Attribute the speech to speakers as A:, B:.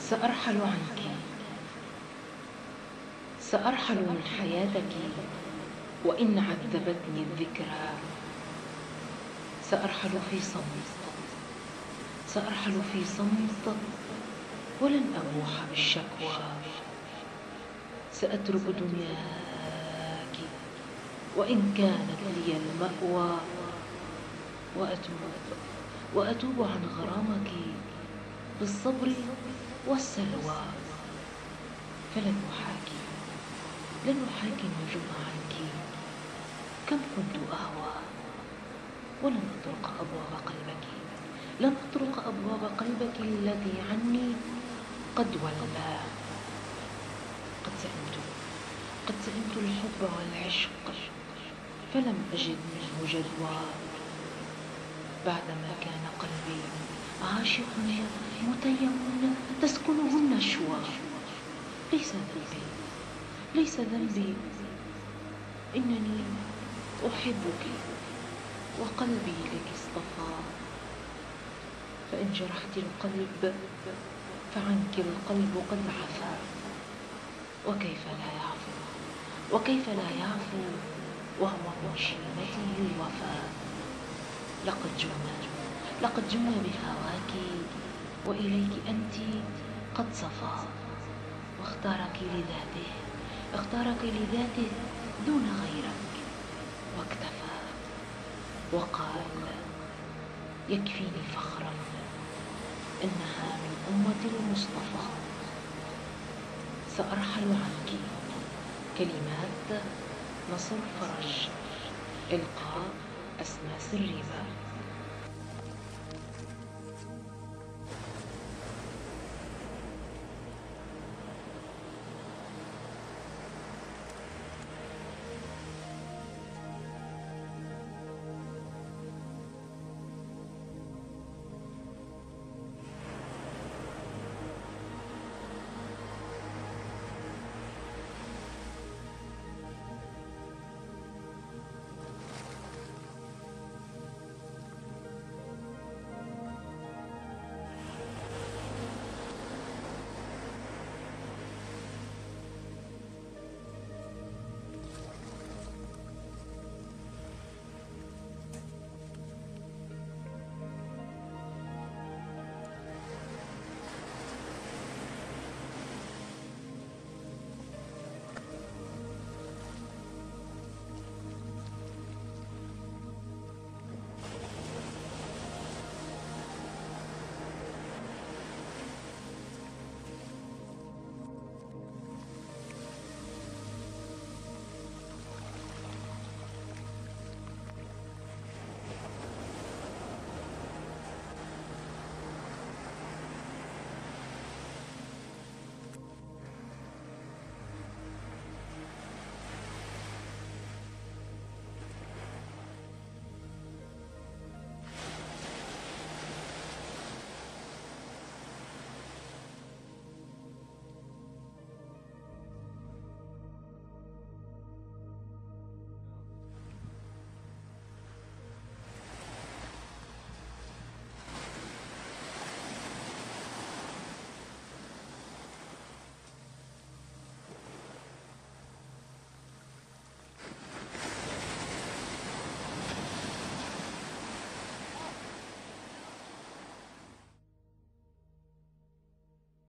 A: سأرحل عنك، سأرحل من حياتك وإن عذبتني الذكرى. سأرحل في صمت، سأرحل في صمت ولن أبوح بالشكوى. سأترك دنياك وإن كانت لي المأوى، وأتوب عن غرامك بالصبر والسلوى. فلن أحاكي، لن أحاكي النجوم عنك، كم كنت أهوى. ولن أطرق أبواب قلبك، لن أطرق أبواب قلبك الذي عني قد ولى. قد سئمت الحب والعشق فلم أجد منه جدوى. بعدما كان قلبي عاشق متيم تسكنه النشوى. ليس ذنبي إنني أحبك وقلبي لك اصطفى. فإن جرحت القلب فعنك القلب قد عفا. وكيف لا يعفو وهو من شيمته الوفا. لقد جن بهواك وإليك أنت قد صفا. اختارك لذاته دون غيرك واكتفى. وقال يكفيني فخرا إنها من أمة المصطفى. سأرحل عنك. كلمات نصر فرج، إلقاء أسماء سريبة.